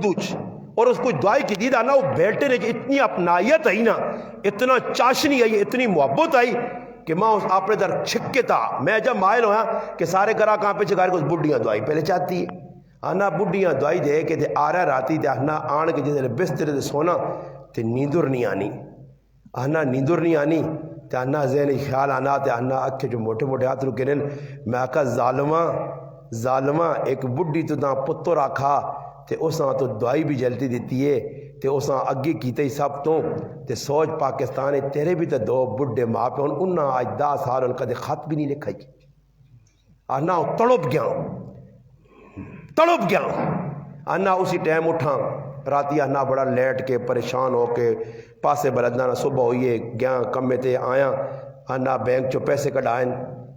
دوچ اور اس کو دعائی کی دید آنا وہ بیٹے نے اتنی اپنائیت آئی نا، اتنا چاشنی آئی، اتنی محبت آئی کہ ماں اس اپنے در چھکے تا میں جب مائل ہوا کہ سارے کرا کہاں پہ چکار کو اس بڑھیاں دعائی پہلے چاہتی ہے آنا بڑھیاں دعائی دے کہ تے آ رہا راتی تے آنا آن کے جیسے بستر تے سونا تے نیندر نہیں آنی، آنا نیندر نہیں آنی تے آنا ذہنی خیال آنا تے آنا اکھے جو موٹے موٹے ہاتھ رکے رہن میں آکا ظالمہ ایک بڑھی تو دا پتر آکھا تے اساں تو دعائی بھی جلتی دیتی ہے تے اساں اگے کیتے ہی سب تو تے سوچ پاکستان ہے تیرے بھی تے دو بڑھے ماں پہ انہاں آج 10 سال ان کا دے خط بھی نہیں لکھا ہی آنا تڑپ گیا آنا اسی ٹائم اٹھا راتی آنا بڑا لیٹ کے پریشان ہو کے پاسے بلدنا صبح ہوئیے گیا کمے تے آیا آنا بینک چو پیسے کڑھائیں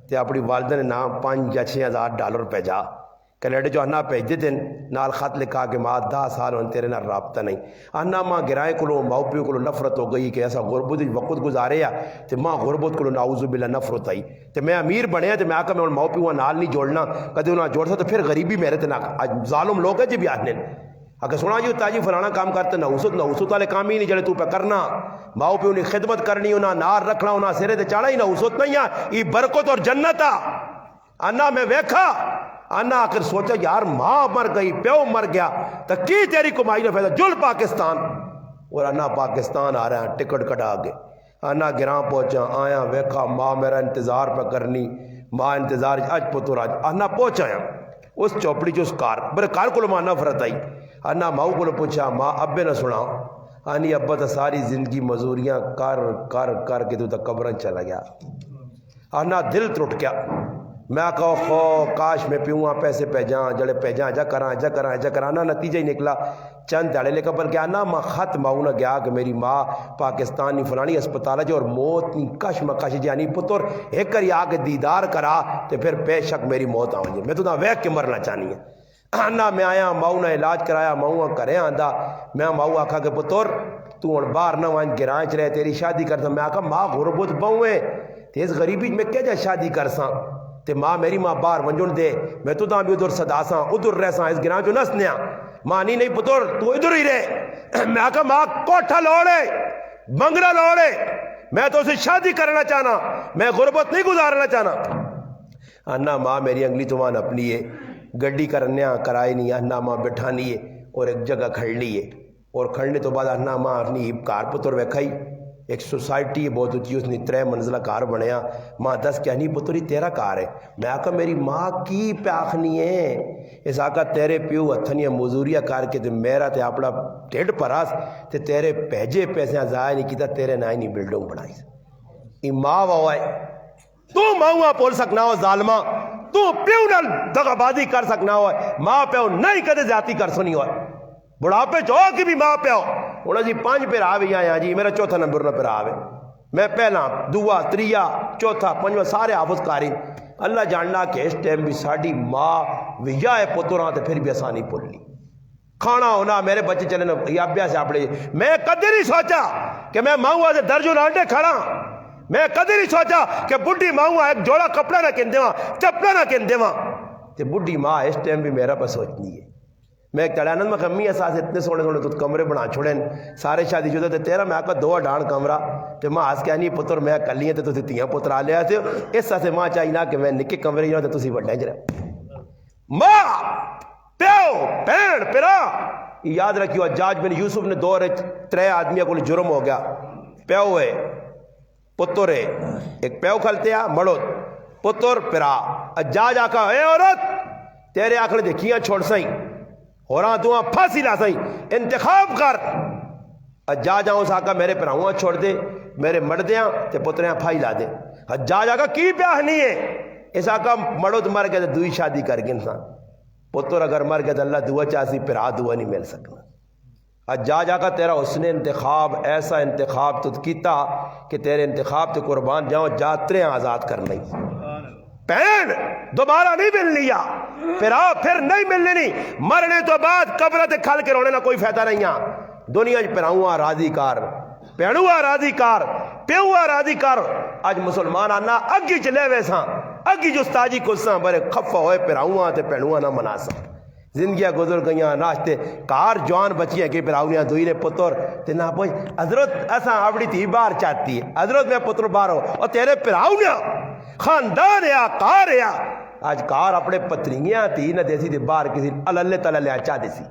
تے اپنی والدہ نے نام 5 یا 6 ہزار ڈالر بھیجا کینیڈا جو آنا بھیج دیتے نال خط لکھا کہ ماں 10 سال ان تیرے نال رابطہ نہیں آنا ماں گرائے کلو ماں پیو کلو نفرت ہو گئی کہ ایسا غربت وقت گزارے یا تے ماں غربت کلو نعوذ باللہ نفرت آئی تے میں امیر بنے تے میں آکا میں ماں پیو نال نہیں جوڑنا کدے انہاں جوڑ سا تو پھر غریبی میرے تے نہ ظالم لوگ ہیں جی بھی آدھنے اگر سنا جی تاجی فلانا کام کرتے نوسط والے کام ہی نہیں جڑے تو پہ کرنا ماں پیو نے خدمت کرنی انہاں نار رکھنا انہاں سرے تے چاڑا ہی نوسط نہیں یہ برکت اور جنت آنا میں ویکھا آنا آخر سوچا یار ماں مر گئی پیو مر گیا تو کی تیری کمائی نہ فیضا جل پاکستان اور آنا پاکستان آ رہا ہے ٹکٹ کٹا کے آنا گراں پہنچا آیا ویکھا ماں میرا انتظار پہ کرنی ماں انتظار اج پتر آج آنا پہنچایا اس چوپڑی جو اس کار برے کار کو ماں نفرت آئی آنا ماں کو پوچھا ماں ابے نہ سنا آنی ابا تو ساری زندگی مزوریاں کر کے تو تا قبرن چلا گیا آنا دل ٹوٹ گیا میں کہو خو کاش میں پیوں پیسے پہ جاں جڑے پہ جاں جا کرانا نتیجہ ہی نکلا چند داڑے لے کر بلکہ آنا ماں خط ماؤں نہ گیا کہ میری ماں پاکستانی فلانی اسپتال جو اور موت نی کش مکش جانی پتر ایک کری آ کے دیدار کرا تو پھر بے شک میری موت آؤں جی میں تو نہ ویک کے مرنا چاہنی ہے آنا میں آیا ماؤں نے علاج کرایا ماؤں کرے آندہ میں ماؤں آکھا کہ پتر تو اور باہر نہ وائن گرائیں چلے تیری شادی کرتا میں آکھا ماں غربت بہویں تیز غریبی میں کیا جا شادی کرساں تے ماں میری ماں باہر ونجن دے میں تو بھی ادھر صداساں ادھر رہساں اس گراں جو نسنیا ماں نہیں پتر تو ادھر ہی رہے میں آکھا ماں کوٹھا لوڑے بنگلہ لوڑے میں تو اسے شادی کرنا چاہنا میں غربت نہیں گزارنا چاہنا انا ماں میری انگلی تو مان اپنی ہے گڈی کرنیا کرائی نہیں انا ماں بٹھانی ہے اور ایک جگہ کھڑنی ہے اور کھڑنے تو بعد انا ماں اپنی کار پتر ویکھائی ایک سوسائٹی ہے بہت اچھی اس نے 3 منزلہ کار بنیا ماں 10 کیا نہیں پتری تیرا کار ہے میں آکا میری ماں کی پیاخنی ہے اس آکا تیرے پیو ہتھنیا مزوریہ کار کے تے میرا تے اپنا ٹیڈ پراس تے تیرے پیجے پیسے ضائع نہیں کیتا تیرے نہ نہیں بلڈنگ بنائی ای ماں وائے تو ماں بول سکنا ہو ظالمہ تو پیو نہ دغا بازی کر سکنا ہو ماں پیو نہیں کدے زیادتی کر سنی ہو بڑھاپے چو کی بھی ماں پیو انہوں جی 5 پہ آوے آیا جی میرا چوتھا نمبر نہ پہ آوے میں پہلا دعا تریا چوتھا 5واں سارے حافظ کاری اللہ جاننا کہ اس ٹائم بھی ساڑی ماں ویا ہے پتراں تے پھر بھی آسانی پل لی کھانا ہونا میرے بچے چلے نا یابیا سے اپنے میں کدی نہیں سوچا کہ میں ماؤں سے درجو نانڈے کھڑا میں کدی نہیں سوچا کہ بڈھی ماؤں ایک جوڑا کپڑا نہ کن دیواں چپڑا نہ کن دیواں تے بڈھی ماں اس ٹائم بھی میرا پہ سوچنی ہے میں ایک تڑانند میں کمی احساس اتنے سونے تو کمرے بنا چھوڑیں سارے شادی شدہ تے تیرا میں آکا 2 ڈان کمرہ تے ماں آس کیا نہیں پتر میں کلیاں تے تسی تیاں پتر آ لیا تھے اس سے ماں چاہینا کہ میں نکے کمرے ہی تے تسی بڑھیں جرے ماں پیو پین پیرا یاد رکھیو حجاج بن یوسف نے 3 آدمیاں کو جرم ہو گیا پیو ہے پتر ہے ایک پیو کھلتے ہیں مڑو پتر پیرا حجاج آکا اے عورت تیرے آکھنے دیکھیاں چھوڑ سائیں اور دعا پھانسی لا سہی انتخاب کر حجاج آؤں ساکا میرے پراؤں چھوڑ دے میرے مردیاں تے پتریاں پھائی لا دے حجاج آکا کی پیاہ نہیں ہے اس آکا مڑو تو مر گئے تو دوئی شادی کر گئے انسان پتر اگر مر گئے تو اللہ دعا چاہسی پھر دعا نہیں مل سکنا حجاج آکا تیرا حسن انتخاب ایسا انتخاب تو کیتا کہ تیرے انتخاب تے قربان جاؤں جاتریں آزاد کر لیں پین دوبارہ نہیں ملنی یا پھر نہیں ملنی نہیں مرنے تو بعد قبر تے کھل کے رونے نہ کوئی فائدہ نہیں ہے دنیا پراؤں راضی کار پیڑوا راضی کار پیوا راضی کار اج مسلمان آنا اگی چلے ویساں اگی جو استاجی کساں برے خفا ہوئے پراؤں تے پیڑوا نہ مناسا زندگیاں گزر گئیاں ناشتے کار جوان بچیاں کہ پراؤنیاں دوئی نے پتر تے نہ پوچھ حضرت اساں اپنی تھی باہر چاہتی ہے حضرت میں پتر باہر ہو اور تیرے پراؤنیاں خاندان یا کار یا آج کار اپنے پتریاں تھی نہ دیسی تھی باہر کسی اللہ تعالیٰ لیا چاہ دیسی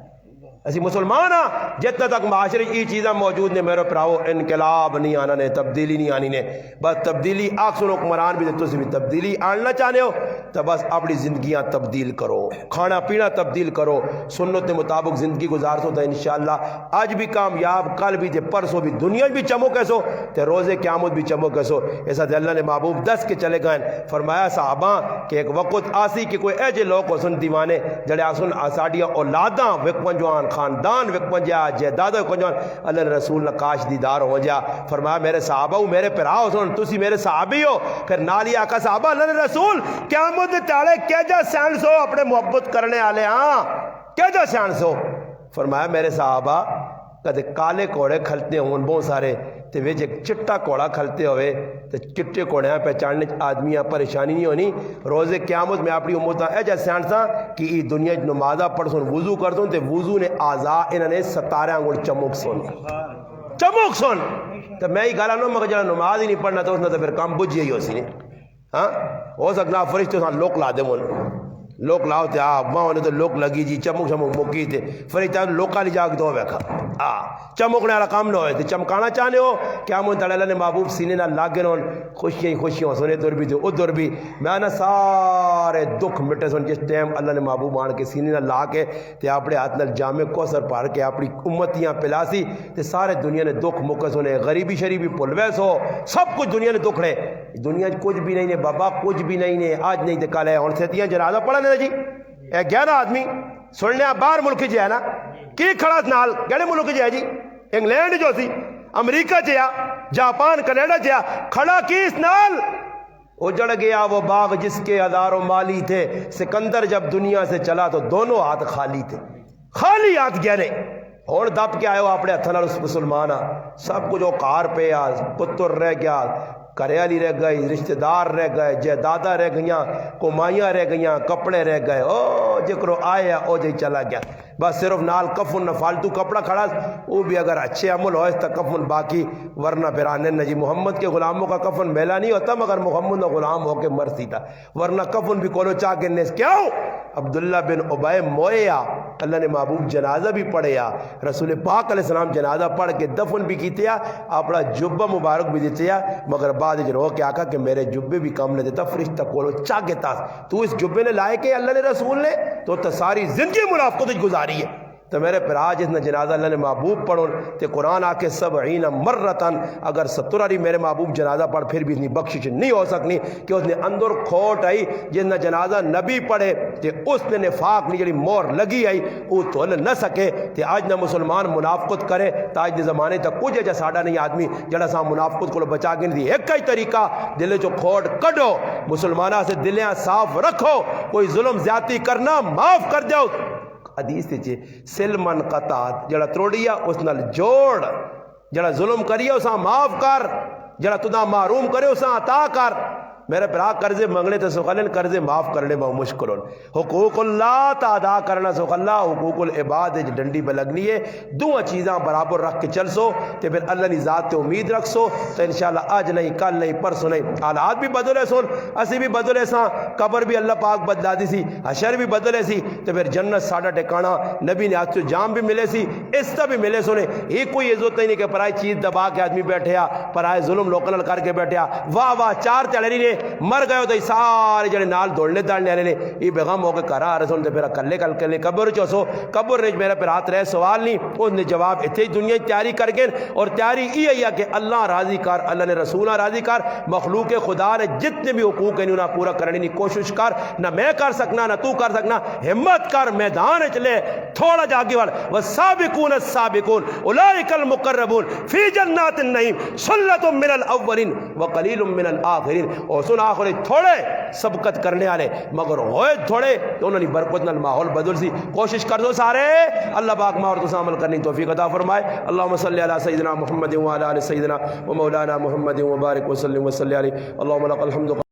اسی مسلمان ہاں جتنا تک معاشرے کی چیزیں موجود نے میرے پراؤ انقلاب نہیں آنا نے تبدیلی نہیں آنی نے بس تبدیلی آکسن حکمران بھی تو بھی تبدیلی آننا چاہنے ہو تو بس اپنی زندگیاں تبدیل کرو کھانا پینا تبدیل کرو سنت کے مطابق زندگی گزار سو تو انشاءاللہ آج بھی کامیاب کل بھی تے پرسوں بھی دنیا بھی چمو کیسو تے روزے قیامت بھی چمو کیسو ایسا تے اللہ نے محبوب دس کے چلے گئے فرمایا صحابہ کہ ایک وقت آسی کہ کوئی ایجے لوگ کو سن دیوانے جڑے آسن آساڑیاں اولاداں وکون جوان خاندان وکون جا جیدادہ وکون جوان اللہ نے رسول نے کاش دیدار ہو جا فرمایا میرے صحابہ میرے پراؤ سن تسی میرے صحابی ہو پھر نالی آقا صحابہ اللہ نے رسول قیامت تالے کیا جا سینس ہو اپنے محبت کرنے آلے ہاں کیا جا سینس ہو فرمایا میرے صحابہ کدے کالے کوڑے کھلتے ہوں بہت سارے تے ویچ ایک چٹا کوڑا کھلتے ہوئے تے چٹے کوڑے ہیں پہچاننے آدمیاں پریشانی نہیں ہونی روز قیامت میں اپنی امت ہے جیسے سیانساں کہ ای دنیا نمازہ پڑھ سن وضو کر دوں تے وضو نے آزا انہوں نے 17 انگل چمک سن تو میں ہی گالا نو مگر جڑا نماز ہی نہیں پڑھنا تو اس نے تو پھر کام بجھ یہی ہو سی نہیں ہاں ہو سکنا فرشتے سان لوک لا دے من لوک لاؤ تے وہاں نے تو لوک لگی جی چمک چمک مکی تے فرشتے لوکا لی جاگ دو بیکھا چمکنے والا کام نہ ہوئے تے چمکانا چاہنے ہو کیا من تعالیٰ نے محبوب سینے نہ لاگے نون خوشیاں سنے دور بھی تے ادھر بھی میں نا سارے دکھ مٹے سن جس ٹائم اللہ نے محبوب آن کے سینے نہ لا کے تے اپنے ہاتھ نال جامع کوثر پار کے اپنی امتیاں پلاسی تے سارے دنیا نے دکھ مکے سنے غریبی شریبی پلویس ہو سب کچھ دنیا نے دکھ رہے دنیا کچھ بھی نہیں نے بابا کچھ بھی نہیں نے آج نہیں تے کل ہے اور سیتیاں جنازہ پڑھا نے جی اے 11 آدمی سننے باہر ملک جی ہے نا کی کھڑا نال کہڑے ملک جی ہے جی انگلینڈ جو سی امریکہ جیا جاپان کینیڈا جیا کھڑا کیس نال اجڑ گیا وہ باغ جس کے ہزاروں مالی تھے سکندر جب دنیا سے چلا تو دونوں ہاتھ خالی تھے خالی ہاتھ گہرے اور دب کے آئے ہو اپنے ہتھاں نال مسلمان سب کچھ اوقار پہ آ پتر رہ گیا کریالی رہ گئی رشتہ دار رہ گئے جائیداداں رہ گئیاں کمائیاں رہ گئیاں کپڑے رہ گئے او جکرو آیا او جی چلا گیا بس صرف نال کفن نہ فالتو کپڑا کھڑا وہ بھی اگر اچھے عمل ہوئے تو کفن باقی ورنہ پھر آنے نہ جی محمد کے غلاموں کا کفن میلا نہیں ہوتا مگر محمد کا غلام ہو کے مرسی تھا ورنہ کفن بھی کولو چاہ کے نیس کیا ہو عبداللہ بن عبی مویا اللہ نے محبوب جنازہ بھی پڑھیا رسول پاک علیہ السلام جنازہ پڑھ کے دفن بھی کیتے اپنا جبہ مبارک بھی دیتے مگر بعد رو کے آقا کہ میرے جبے بھی کام نہ دیتا فرشتہ کولو چاہ کے تاس تو اس جبے نے لائے کہ اللہ نے رسول نے تو ساری زندگی منافقت گزاری ہے تو میرے پر آج اس نے جنازہ اللہ نے محبوب پڑھو تے قرآن آ کے 70 مرتن اگر 70 میرے محبوب جنازہ پڑھ پھر بھی اتنی بخشش نہیں ہو سکنی کہ اس نے اندر کھوٹ آئی جس نے جنازہ نبی پڑھے تے اس نے نفاق نہیں جڑی مور لگی آئی وہ تول نہ سکے تے آج نہ مسلمان منافقت کرے تا آج دے زمانے تک کچھ جا ساڑا نہیں آدمی جڑا سا منافقت کو بچا کے نہیں دی ایک ہی طریقہ دل چو کھوٹ کڈو مسلمانہ سے دلیاں صاف رکھو کوئی ظلم زیادتی کرنا معاف کر دیو حدیث تے سلمن قطعت جڑا تروڑیا اس نال جوڑ جڑا ظلم کریے اسا معاف کر جڑا تدا محروم کرے اسا عطا کر میرے پرا قرضے منگنے تو سخلن قرضے معاف کرنے بہت مشکل حقوق اللہ تا ادا کرنا سخ اللہ حقوق العباد ڈنڈی پہ لگنی ہے دو چیزاں برابر رکھ کے چل سو تے پھر اللہ کی ذات تے امید رکھ سو تو انشاءاللہ آج نہیں کل نہیں پرسوں نہیں حالات بھی بدلے سن اسی بھی بدلے ساں قبر بھی اللہ پاک بدلا دی سی حشر بھی بدلے سی تو پھر جنت ساڑا ٹکانا نبی نے آج تو جام بھی ملے سی عزت بھی ملے سنے ایک کوئی عزت نہیں کہ پرائی چیز دبا کے آدمی بیٹھیا پرائے ظلم لوکل کر کے بیٹھیا واہ واہ چار تیڑی نے مر گئے تو سارے جڑے نال دوڑنے داڑنے والے نے یہ بیغم ہو کے گھر آ رہے سن تے پھر کلے کل کلے قبر چو سو قبر نے میرے پہ ہاتھ رہے سوال نہیں اس نے جواب اتنے ہی دنیا تیاری کر گئے اور تیاری یہ ہے کہ اللہ راضی کر اللہ نے رسولہ راضی کر مخلوق خدا نے جتنے بھی حقوق ہیں انہیں پورا کرنے کی کوشش کر نہ میں کر سکنا نہ تو کر سکنا ہمت کر میدان چلے تھوڑا جاگے وال والسابقون السابقون اولئک المقربون فی جنات النعیم ثلۃ من الاولین وقلیل من الاخرین اور سن آخر تھوڑے سبقت کرنے والے مگر ہوئے تھوڑے تو انہوں نے برکت نال ماحول بدل سی کوشش کر دو سارے اللہ پاک ما اور تو عمل کرنے کی توفیق عطا فرمائے اللهم صل علی سیدنا محمد وعلى ال سیدنا و مولانا محمد وبارک وسلم وصلی علیہ اللهم لك الحمد